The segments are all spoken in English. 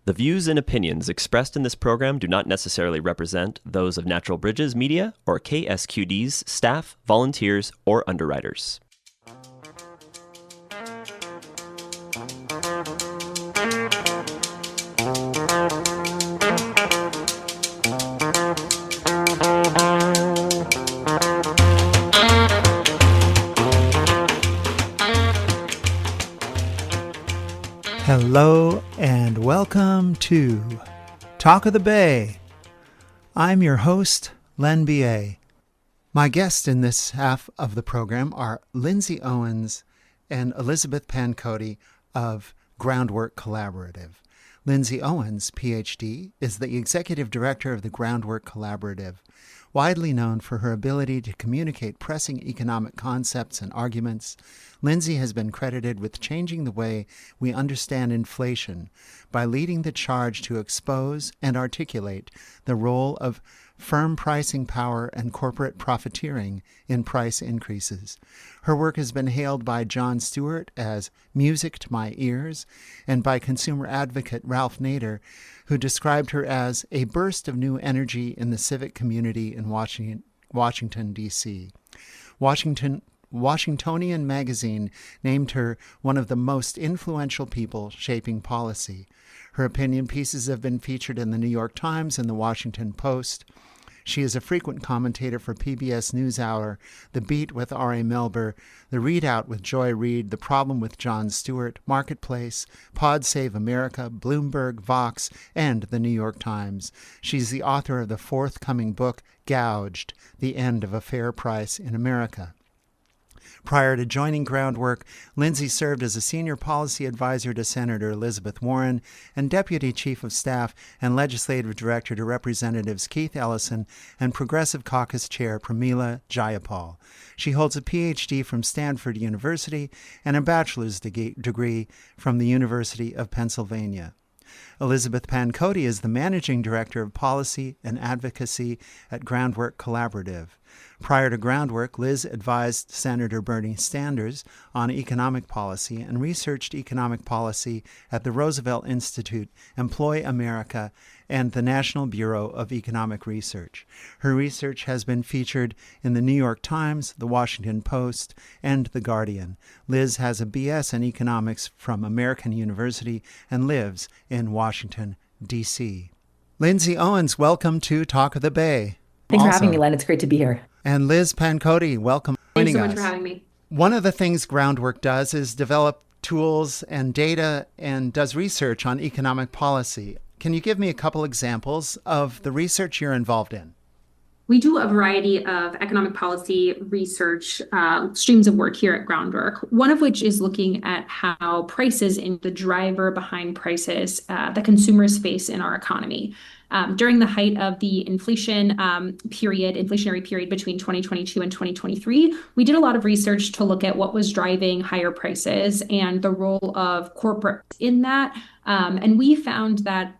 The views and opinions expressed in this program do not necessarily represent those of Natural Bridges Media or KSQD's staff, volunteers, or underwriters. Hello and welcome to Talk of the Bay. I'm your host, Len B.A. My guests in this half of the program are Lindsay Owens and Elizabeth Pancoti of Groundwork Collaborative. Lindsay Owens, Ph.D., is the executive director of the Groundwork Collaborative. Widely known for her ability to communicate pressing economic concepts and arguments, Lindsay has been credited with changing the way we understand inflation by leading the charge to expose and articulate the role of firm pricing power and corporate profiteering in price increases. Her work has been hailed by Jon Stewart as music to my ears and by consumer advocate Ralph Nader, who described her as a burst of new energy in the civic community in Washington, D.C. Washingtonian Magazine named her one of the most influential people shaping policy. Her opinion pieces have been featured in the New York Times and the Washington Post. She is a frequent commentator for PBS NewsHour, The Beat with R.A. Melber, The Readout with Joy Reid, The Problem with Jon Stewart, Marketplace, Pod Save America, Bloomberg, Vox, and The New York Times. She's the author of the forthcoming book, Gouged, The End of a Fair Price in America. Prior to joining Groundwork, Lindsay served as a senior policy advisor to Senator Elizabeth Warren and deputy chief of staff and legislative director to Representatives Keith Ellison and Progressive Caucus Chair Pramila Jayapal. She holds a Ph.D. from Stanford University and a bachelor's degree from the University of Pennsylvania. Elizabeth Pancoti is the managing director of policy and advocacy at Groundwork Collaborative. Prior to Groundwork, Liz advised Senator Bernie Sanders on economic policy and researched economic policy at the Roosevelt Institute, Employ America, and the National Bureau of Economic Research. Her research has been featured in the New York Times, the Washington Post, and The Guardian. Liz has a B.S. in economics from American University and lives in Washington, D.C. Lindsay Owens, welcome to Talk of the Bay. Thanks for having me, Len. It's great to be here. And Liz Pancoti, welcome. Thanks so much for having me. One of the things Groundwork does is develop tools and data and does research on economic policy. Can you give me a couple examples of the research you're involved in? We do a variety of economic policy research streams of work here at Groundwork, one of which is looking at how prices and the driver behind prices that consumers face in our economy. During the height of the inflationary period between 2022 and 2023, we did a lot of research to look at what was driving higher prices and the role of corporates in that. And we found that,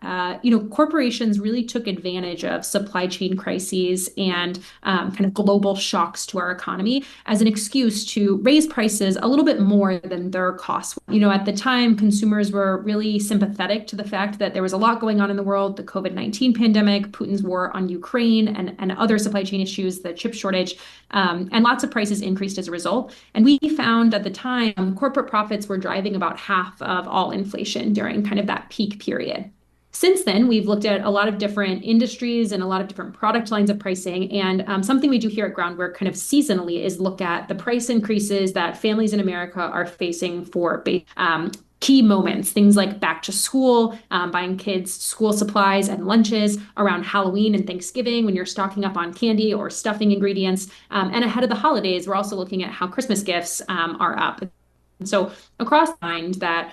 corporations really took advantage of supply chain crises and kind of global shocks to our economy as an excuse to raise prices a little bit more than their costs. At the time, consumers were really sympathetic to the fact that there was a lot going on in the world, the COVID-19 pandemic, Putin's war on Ukraine, and other supply chain issues, the chip shortage, and lots of prices increased as a result. And we found at the time, corporate profits were driving about half of all inflation during kind of that peak period. Since then, we've looked at a lot of different industries and a lot of different product lines of pricing. And something we do here at Groundwork kind of seasonally is look at the price increases that families in America are facing for key moments, things like back to school, buying kids school supplies and lunches, around Halloween and Thanksgiving when you're stocking up on candy or stuffing ingredients. And ahead of the holidays, we're also looking at how Christmas gifts are up. And so across the line that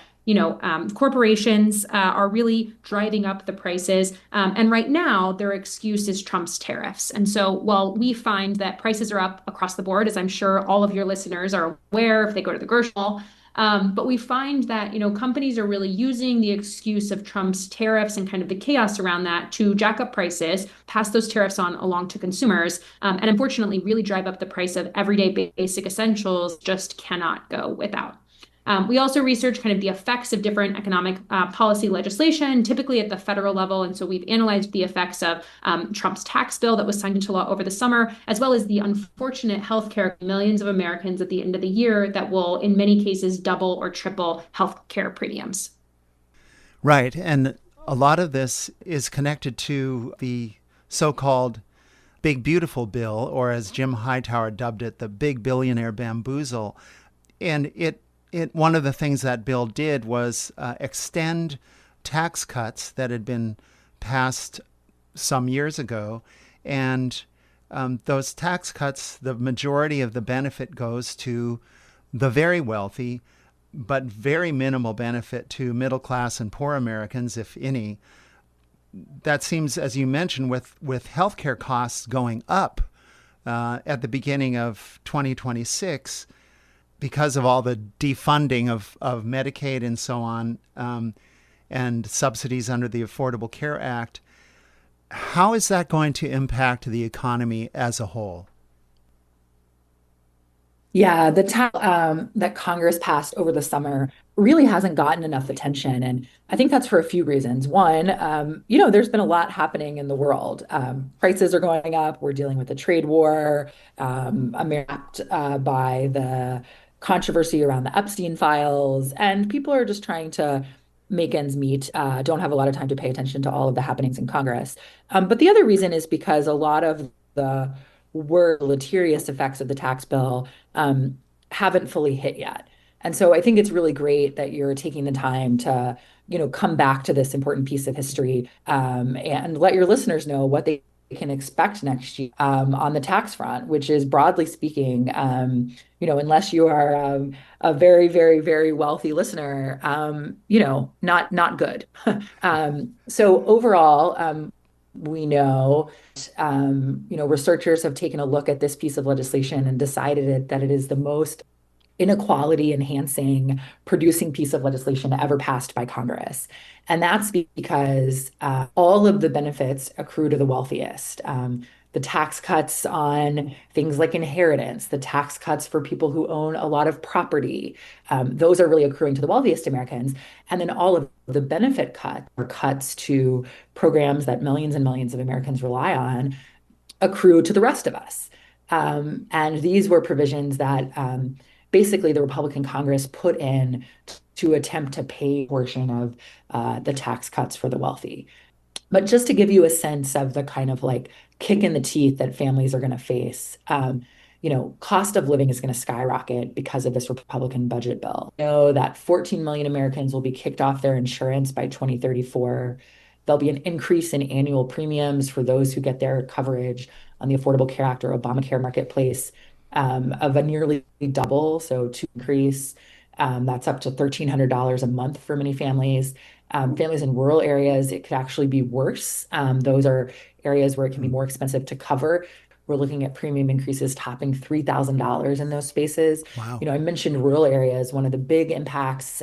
corporations are really driving up the prices. And right now, their excuse is Trump's tariffs. And so while we find that prices are up across the board, as I'm sure all of your listeners are aware if they go to the grocery mall, but we find that, companies are really using the excuse of Trump's tariffs and kind of the chaos around that to jack up prices, pass those tariffs on along to consumers, and unfortunately really drive up the price of everyday basic essentials just cannot go without. We also research kind of the effects of different economic policy legislation, typically at the federal level. And so we've analyzed the effects of Trump's tax bill that was signed into law over the summer, as well as the unfortunate healthcare millions of Americans at the end of the year that will, in many cases, double or triple healthcare premiums. Right. And a lot of this is connected to the so-called Big Beautiful Bill, or as Jim Hightower dubbed it, the Big Billionaire Bamboozle. And one of the things that bill did was extend tax cuts that had been passed some years ago. And those tax cuts, the majority of the benefit goes to the very wealthy, but very minimal benefit to middle class and poor Americans, if any. That seems, as you mentioned, with healthcare costs going up at the beginning of 2026 because of all the defunding of Medicaid and so on, and subsidies under the Affordable Care Act. How is that going to impact the economy as a whole? Yeah, the tax that Congress passed over the summer really hasn't gotten enough attention. And I think that's for a few reasons. One, there's been a lot happening in the world. Prices are going up. We're dealing with a trade war, marked by the controversy around the Epstein files. And people are just trying to make ends meet, don't have a lot of time to pay attention to all of the happenings in Congress. But the other reason is because a lot of the deleterious effects of the tax bill haven't fully hit yet. And so I think it's really great that you're taking the time to, come back to this important piece of history, and let your listeners know what they can expect next year on the tax front, which is broadly speaking, unless you are a very, very, very wealthy listener, not good. So overall, we know, researchers have taken a look at this piece of legislation and decided that it is the most inequality enhancing producing piece of legislation ever passed by Congress. And that's because all of the benefits accrue to the wealthiest. The tax cuts on things like inheritance, the tax cuts for people who own a lot of property, those are really accruing to the wealthiest Americans. And then all of the benefit cuts or cuts to programs that millions and millions of Americans rely on accrue to the rest of us. And these were provisions that basically the Republican Congress put in to attempt to pay a portion of the tax cuts for the wealthy. But just to give you a sense of the kind of like kick in the teeth that families are going to face, cost of living is going to skyrocket because of this Republican budget bill. We know that 14 million Americans will be kicked off their insurance by 2034. There'll be an increase in annual premiums for those who get their coverage on the Affordable Care Act or Obamacare marketplace of a nearly double, so to increase. That's up to $1,300 a month for many families. Families in rural areas, it could actually be worse. Those are areas where it can be more expensive to cover. We're looking at premium increases topping $3,000 in those spaces. Wow. I mentioned rural areas. One of the big impacts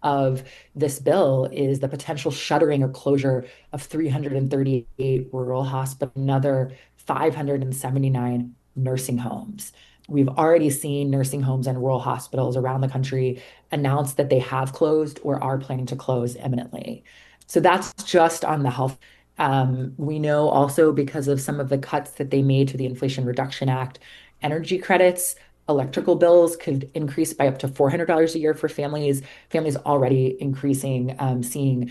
of this bill is the potential shuttering or closure of 338 rural hospitals, another 579 nursing homes. We've already seen nursing homes and rural hospitals around the country announce that they have closed or are planning to close imminently. So that's just on the health. We know also because of some of the cuts that they made to the Inflation Reduction Act, energy credits, electrical bills could increase by up to $400 a year for families. Families already increasing, seeing,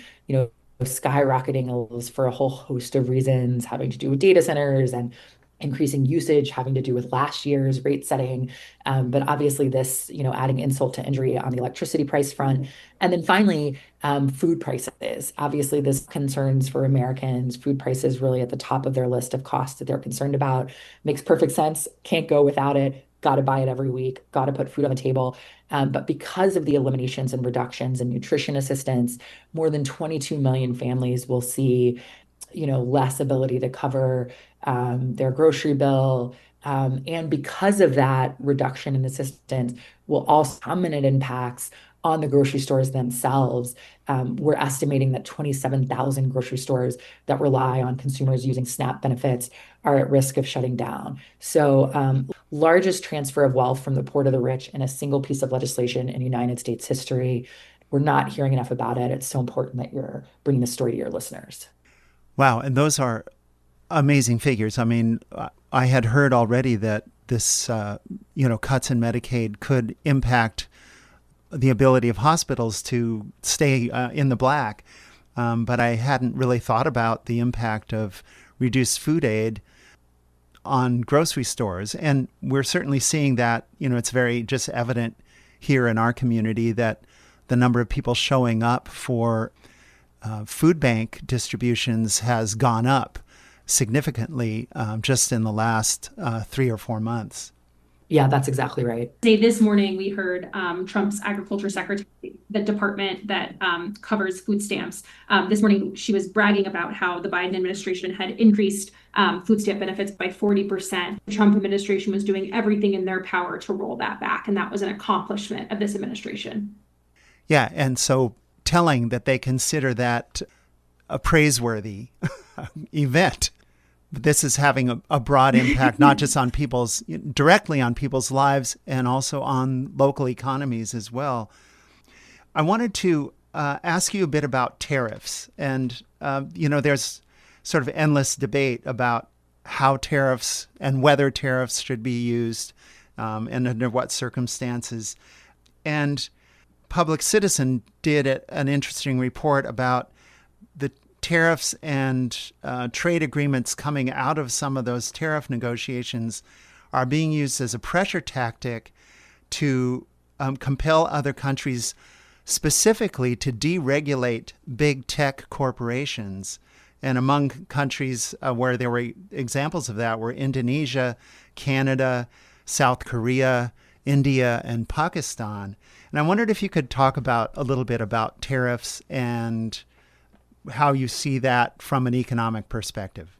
skyrocketing levels for a whole host of reasons having to do with data centers and increasing usage having to do with last year's rate setting. But obviously this, adding insult to injury on the electricity price front. And then finally, food prices. Obviously this concerns for Americans, food prices really at the top of their list of costs that they're concerned about. Makes perfect sense. Can't go without it. Got to buy it every week. Got to put food on the table. But because of the eliminations and reductions in nutrition assistance, more than 22 million families will see less ability to cover their grocery bill. And because of that reduction in assistance will also permanent impacts on the grocery stores themselves. We're estimating that 27,000 grocery stores that rely on consumers using SNAP benefits are at risk of shutting down. So largest transfer of wealth from the poor to the rich in a single piece of legislation in United States history. We're not hearing enough about it. It's so important that you're bringing the story to your listeners. Wow. And those are amazing figures. I mean, I had heard already that this, cuts in Medicaid could impact the ability of hospitals to stay in the black. But I hadn't really thought about the impact of reduced food aid on grocery stores. And we're certainly seeing that, it's very just evident here in our community that the number of people showing up for food bank distributions has gone up significantly just in the last 3 or 4 months. Yeah, that's exactly right. This morning, we heard Trump's agriculture secretary, the department that covers food stamps. This morning, she was bragging about how the Biden administration had increased food stamp benefits by 40%. The Trump administration was doing everything in their power to roll that back. And that was an accomplishment of this administration. Yeah. And so telling that they consider that a praiseworthy event. This is having a broad impact, not just on directly on people's lives and also on local economies as well. I wanted to ask you a bit about tariffs. And, there's sort of endless debate about how tariffs and whether tariffs should be used and under what circumstances. And Public Citizen did an interesting report about the tariffs and trade agreements coming out of some of those tariff negotiations are being used as a pressure tactic to compel other countries specifically to deregulate big tech corporations. And among countries where there were examples of that were Indonesia, Canada, South Korea, India, and Pakistan. And I wondered if you could talk a little bit about tariffs and how you see that from an economic perspective.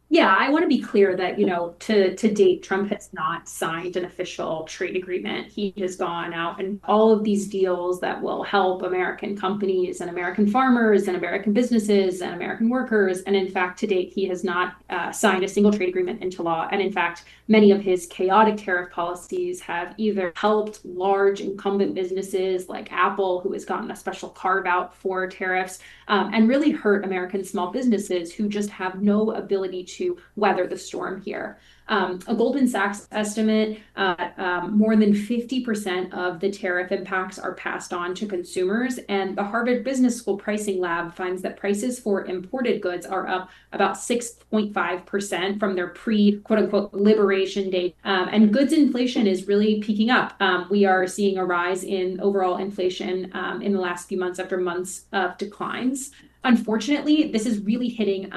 Yeah, I want to be clear that, to date, Trump has not signed an official trade agreement. He has gone out and all of these deals that will help American companies and American farmers and American businesses and American workers. And in fact, to date, he has not signed a single trade agreement into law. And in fact, many of his chaotic tariff policies have either helped large incumbent businesses like Apple, who has gotten a special carve out for tariffs, and really hurt American small businesses who just have no ability to weather the storm here. A Goldman Sachs estimate, more than 50% of the tariff impacts are passed on to consumers. And the Harvard Business School Pricing Lab finds that prices for imported goods are up about 6.5% from their quote unquote liberation date. And goods inflation is really peaking up. We are seeing a rise in overall inflation in the last few months after months of declines. Unfortunately, this is really hitting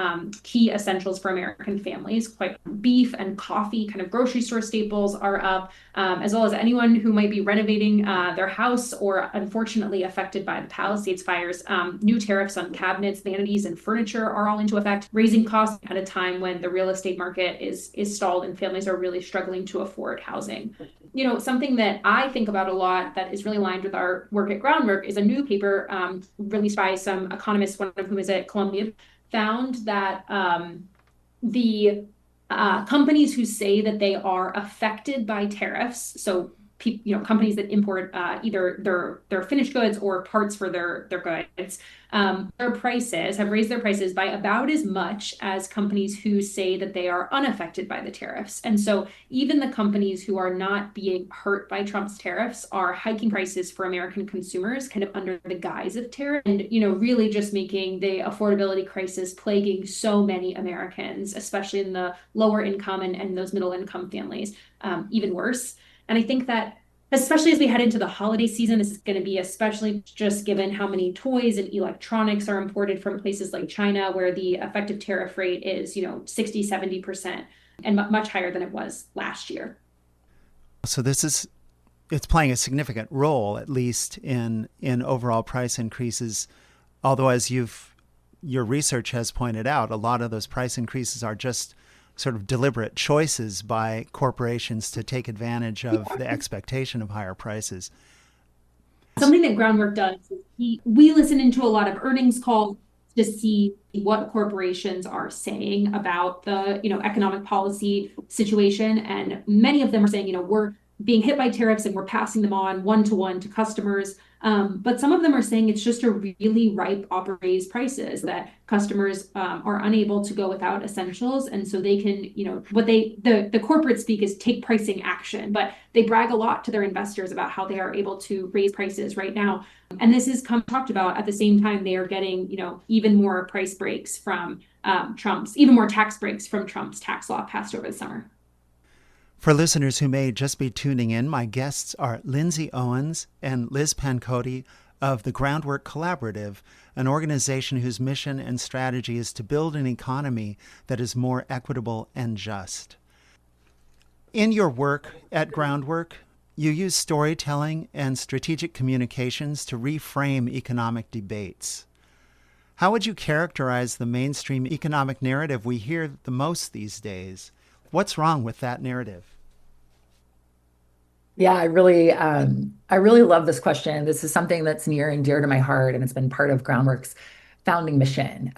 key essentials for American families. Beef and coffee, kind of grocery store staples are up, as well as anyone who might be renovating their house or unfortunately affected by the Palisades fires. New tariffs on cabinets, vanities, and furniture are all into effect, raising costs at a time when the real estate market is stalled and families are really struggling to afford housing. Something that I think about a lot that is really aligned with our work at Groundwork is a new paper released by some economists, one of whom is at Columbia, found that the companies who say that they are affected by tariffs, so companies that import either their finished goods or parts for their goods, their prices have raised their prices by about as much as companies who say that they are unaffected by the tariffs. And so even the companies who are not being hurt by Trump's tariffs are hiking prices for American consumers kind of under the guise of tariff and, really just making the affordability crisis plaguing so many Americans, especially in the lower income and those middle income families, even worse. And I think that especially as we head into the holiday season, this is going to be especially just given how many toys and electronics are imported from places like China, where the effective tariff rate is, 60, 70% and much higher than it was last year. So it's playing a significant role, at least in overall price increases. Although, as your research has pointed out, a lot of those price increases are just sort of deliberate choices by corporations to take advantage of the expectation of higher prices. Something that Groundwork does is we listen into a lot of earnings calls to see what corporations are saying about the, economic policy situation. And many of them are saying, we're being hit by tariffs and we're passing them on one-to-one to customers. But some of them are saying it's just a really ripe opportunity to raise prices, that customers are unable to go without essentials. And so they can, the corporate speak is take pricing action, but they brag a lot to their investors about how they are able to raise prices right now. And this is talked about at the same time they are getting, even more price breaks from even more tax breaks from Trump's tax law passed over the summer. For listeners who may just be tuning in, my guests are Lindsay Owens and Liz Pancoti of the Groundwork Collaborative, an organization whose mission and strategy is to build an economy that is more equitable and just. In your work at Groundwork, you use storytelling and strategic communications to reframe economic debates. How would you characterize the mainstream economic narrative we hear the most these days? What's wrong with that narrative? Yeah, I really love this question. This is something that's near and dear to my heart, and it's been part of Groundwork's founding mission.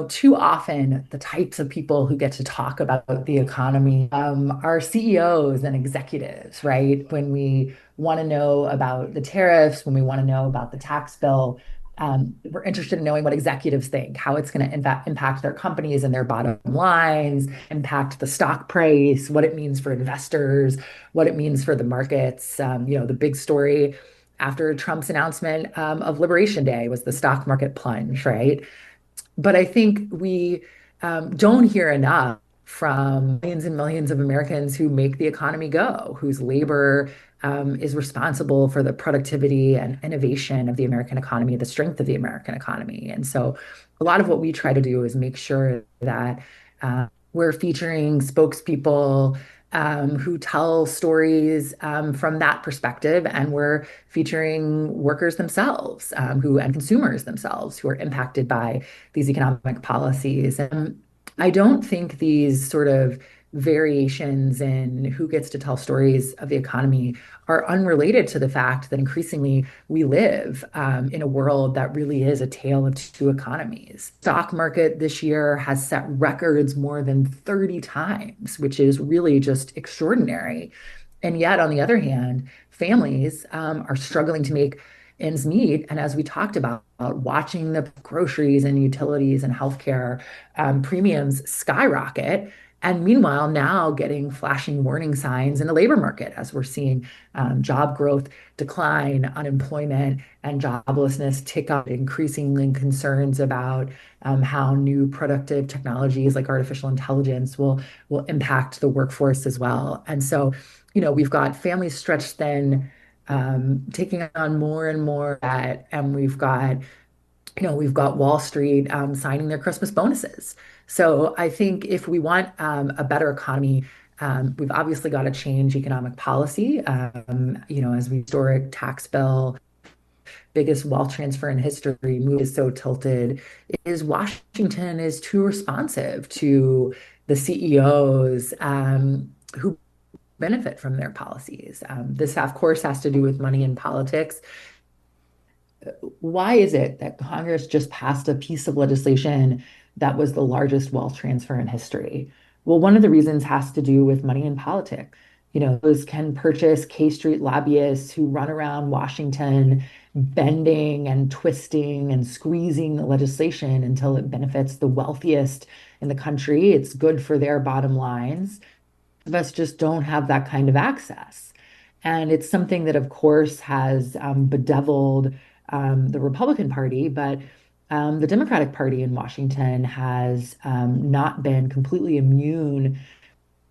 Too often the types of people who get to talk about the economy are CEOs and executives, right? When we want to know about the tariffs, when we want to know about the tax bill, we're interested in knowing what executives think, how it's going to impact their companies and their bottom lines, impact the stock price, what it means for investors, what it means for the markets. The big story after Trump's announcement of Liberation Day was the stock market plunge, right? But I think we don't hear enough from millions and millions of Americans who make the economy go, whose labor is responsible for the productivity and innovation of the American economy, the strength of the American economy. And so a lot of what we try to do is make sure that we're featuring spokespeople who tell stories from that perspective, and we're featuring workers themselves and consumers themselves who are impacted by these economic policies. And I don't think these sort of variations in who gets to tell stories of the economy are unrelated to the fact that increasingly we live in a world that really is a tale of two economies. Stock market this year has set records more than 30 times, which is really just extraordinary. And yet, on the other hand, families are struggling to make ends meet. And as we talked about, watching the groceries and utilities and healthcare premiums skyrocket. And meanwhile, now getting flashing warning signs in the labor market as we're seeing job growth decline, unemployment and joblessness tick up, increasingly concerns about how new productive technologies like artificial intelligence will impact the workforce as well. And so, we've got families stretched thin, taking on more and more debt, and we've got Wall Street signing their Christmas bonuses. So I think if we want a better economy, we've obviously got to change economic policy. As we historic tax bill, biggest wealth transfer in history, move is so tilted, is Washington is too responsive to the CEOs who benefit from their policies. This, of course, has to do with money in politics. Why is it that Congress just passed a piece of legislation that was the largest wealth transfer in history? Well, one of the reasons has to do with money in politics. Those can purchase K Street lobbyists who run around Washington bending and twisting and squeezing the legislation until it benefits the wealthiest in the country. It's good for their bottom lines. Of us just don't have that kind of access. And it's something that, of course, has bedeviled the Republican Party, but the Democratic Party in Washington has not been completely immune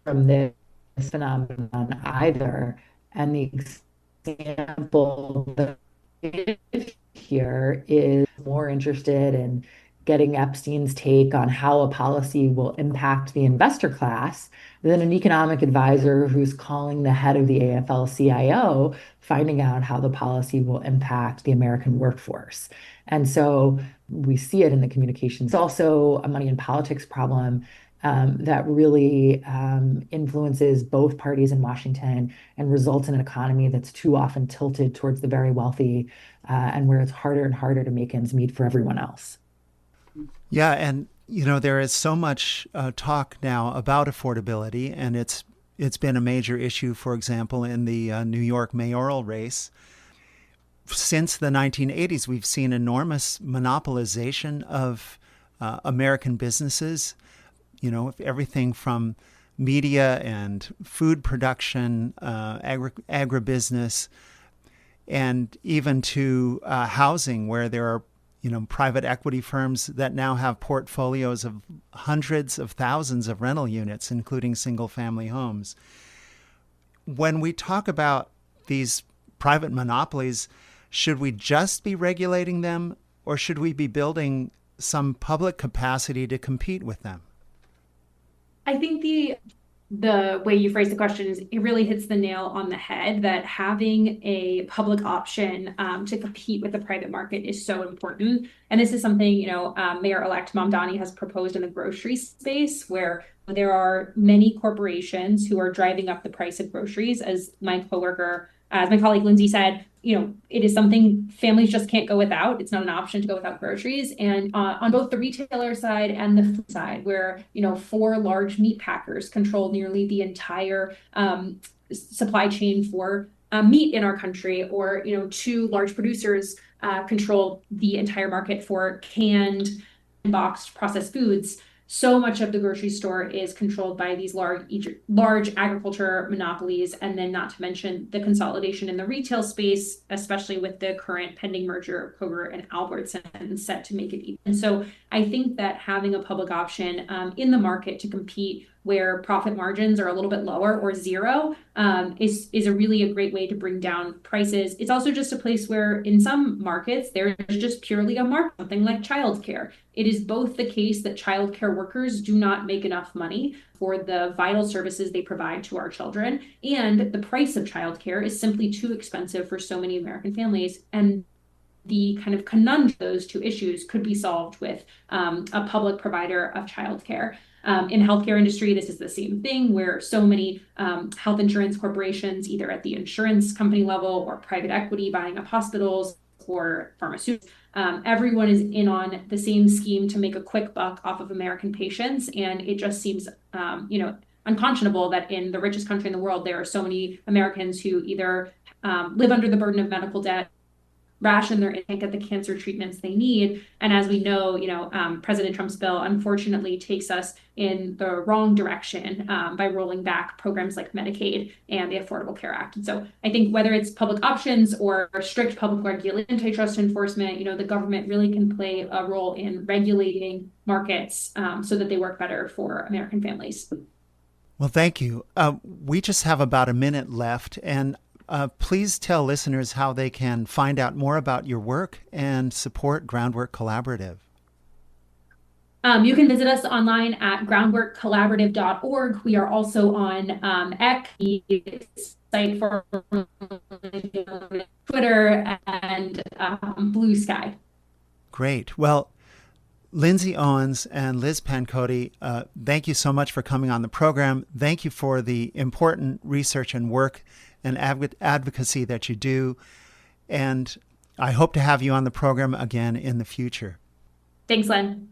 from this phenomenon either. And the example that here is more interested in getting Epstein's take on how a policy will impact the investor class than an economic advisor who's calling the head of the AFL-CIO, finding out how the policy will impact the American workforce. And so we see it in the communications. It's also a money in politics problem that really influences both parties in Washington and results in an economy that's too often tilted towards the very wealthy and where it's harder and harder to make ends meet for everyone else. Yeah, and there is so much talk now about affordability, and it's been a major issue, for example, in the New York mayoral race. Since the 1980s, we've seen enormous monopolization of American businesses, everything from media and food production, agribusiness, and even to housing, where there are private equity firms that now have portfolios of hundreds of thousands of rental units, including single-family homes. When we talk about these private monopolies, should we just be regulating them, or should we be building some public capacity to compete with them? I think the way you phrase the question is it really hits the nail on the head, that having a public option to compete with the private market is so important. And this is something, Mayor-elect Mamdani has proposed in the grocery space, where there are many corporations who are driving up the price of groceries. As my colleague Lindsay said, it is something families just can't go without. It's not an option to go without groceries. And on both the retailer side and the food side, where 4 large meat packers control nearly the entire supply chain for meat in our country, or 2 large producers control the entire market for canned and boxed processed foods. So much of the grocery store is controlled by these large agriculture monopolies, and then not to mention the consolidation in the retail space, especially with the current pending merger of Kroger and Albertsons set to make it even. And so I think that having a public option in the market to compete where profit margins are a little bit lower or zero is a really great way to bring down prices. It's also just a place where in some markets, there's just purely a market, something like childcare. It is both the case that childcare workers do not make enough money for the vital services they provide to our children, and the price of childcare is simply too expensive for so many American families. And the kind of conundrum of those two issues could be solved with a public provider of childcare. In healthcare industry, this is the same thing, where so many health insurance corporations, either at the insurance company level or private equity buying up hospitals or pharmaceuticals, everyone is in on the same scheme to make a quick buck off of American patients. And it just seems, unconscionable that in the richest country in the world, there are so many Americans who either live under the burden of medical debt, ration their intake at the cancer treatments they need. And as we know, President Trump's bill unfortunately takes us in the wrong direction by rolling back programs like Medicaid and the Affordable Care Act. And so I think whether it's public options or strict public regulation, antitrust enforcement, the government really can play a role in regulating markets so that they work better for American families. Well, thank you. We just have about a minute left, and please tell listeners how they can find out more about your work and support Groundwork Collaborative. You can visit us online at groundworkcollaborative.org. We are also on X, the site for Twitter, and Blue Sky. Great. Well, Lindsay Owens and Liz Pancotti, thank you so much for coming on the program. Thank you for the important research and work and advocacy that you do. And I hope to have you on the program again in the future. Thanks, Len.